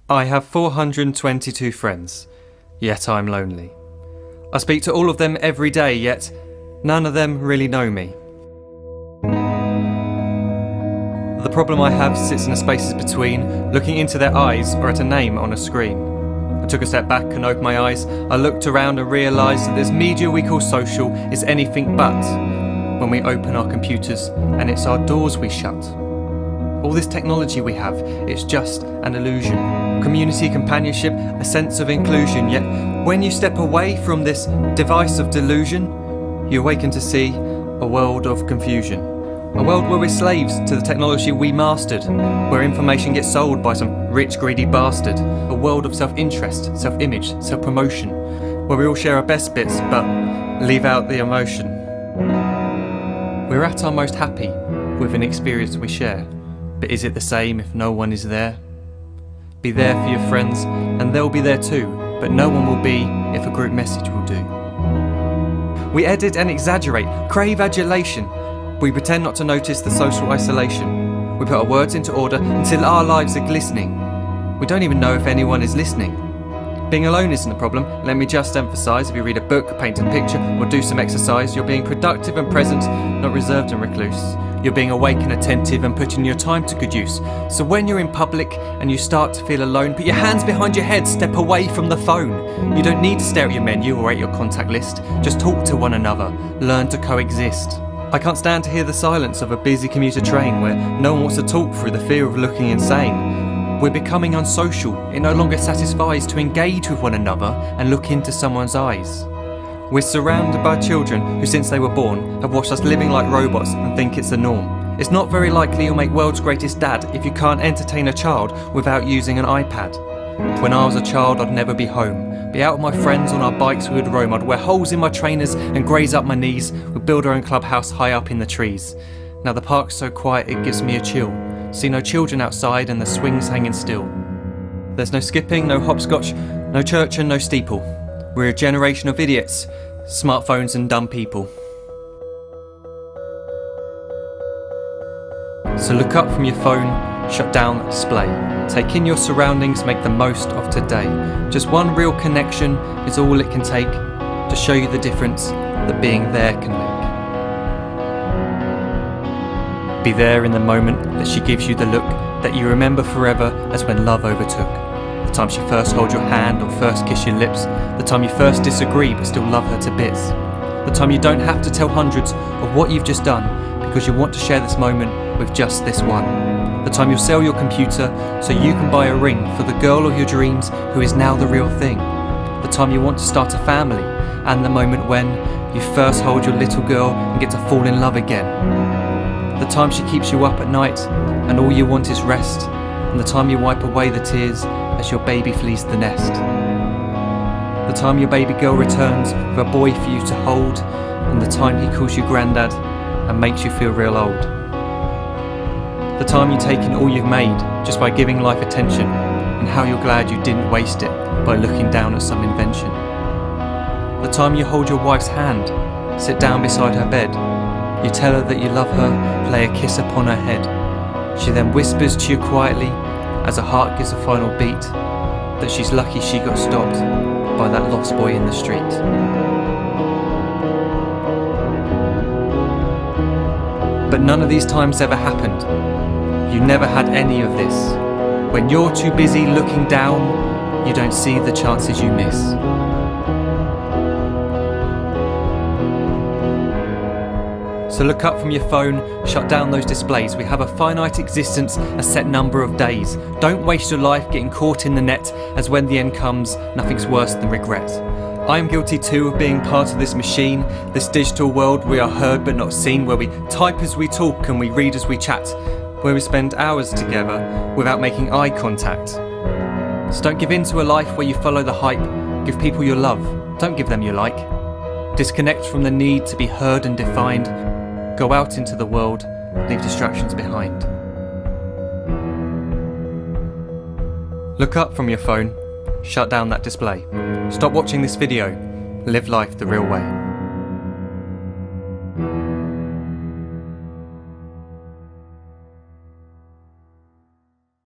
I have 422 friends, yet I'm lonely. I speak to all of them every day, yet none of them really know me. The problem I have sits in the spaces between looking into their eyes or at a name on a screen. I took a step back and opened my eyes. I looked around and realised that this media we call social is anything but when we open our computers and it's our doors we shut. All this technology we have, it's just an illusion. Community, companionship, a sense of inclusion. Yet when you step away from this device of delusion, you awaken to see a world of confusion. A world where we're slaves to the technology we mastered, where information gets sold by some rich, greedy bastard. A world of self-interest, self-image, self-promotion, where we all share our best bits but leave out the emotion. We're at our most happy with an experience we share. But is it the same if no one is there? Be there for your friends and they'll be there too, but no one will be if a group message will do. We edit and exaggerate, crave adulation. We pretend not to notice the social isolation. We put our words into order until our lives are glistening. We don't even know if anyone is listening. Being alone isn't the problem, let me just emphasise. If you read a book, paint a picture or do some exercise, you're being productive and present, not reserved and recluse. You're being awake and attentive and putting your time to good use. So when you're in public and you start to feel alone, put your hands behind your head, step away from the phone. You don't need to stare at your menu or at your contact list. Just talk to one another, learn to coexist. I can't stand to hear the silence of a busy commuter train where no one wants to talk through the fear of looking insane. We're becoming unsocial. It no longer satisfies to engage with one another and look into someone's eyes. We're surrounded by children who since they were born have watched us living like robots and think it's the norm. It's not very likely you'll make world's greatest dad if you can't entertain a child without using an iPad. When I was a child I'd never be home. Be out with my friends on our bikes we would roam. I'd wear holes in my trainers and graze up my knees. We'd build our own clubhouse high up in the trees. Now the park's so quiet it gives me a chill. See no children outside and the swings hanging still. There's no skipping, no hopscotch, no church and no steeple. We're a generation of idiots, smartphones and dumb people. So look up from your phone, shut down the display. Take in your surroundings, make the most of today. Just one real connection is all it can take to show you the difference that being there can make. Be there in the moment that she gives you the look that you remember forever as when love overtook. The time she first holds your hand or first kiss your lips. The time you first disagree but still love her to bits. The time you don't have to tell hundreds of what you've just done because you want to share this moment with just this one. The time you'll sell your computer so you can buy a ring for the girl of your dreams who is now the real thing. The time you want to start a family and the moment when you first hold your little girl and get to fall in love again. The time she keeps you up at night and all you want is rest, and the time you wipe away the tears as your baby flees the nest. The time your baby girl returns with a boy for you to hold, and the time he calls you granddad and makes you feel real old. The time you take in all you've made just by giving life attention, and how you're glad you didn't waste it by looking down at some invention. The time you hold your wife's hand, sit down beside her bed, you tell her that you love her, lay a kiss upon her head. She then whispers to you quietly, as her heart gives a final beat, that she's lucky she got stopped by that lost boy in the street. But none of these times ever happened. You never had any of this. When you're too busy looking down, you don't see the chances you miss. So look up from your phone, shut down those displays. We have a finite existence, a set number of days. Don't waste your life getting caught in the net, as when the end comes, nothing's worse than regret. I am guilty too of being part of this machine, this digital world we are heard but not seen, where we type as we talk and we read as we chat, where we spend hours together without making eye contact. So don't give in to a life where you follow the hype. Give people your love, don't give them your like. Disconnect from the need to be heard and defined. Go out into the world, leave distractions behind. Look up from your phone, shut down that display. Stop watching this video, live life the real way.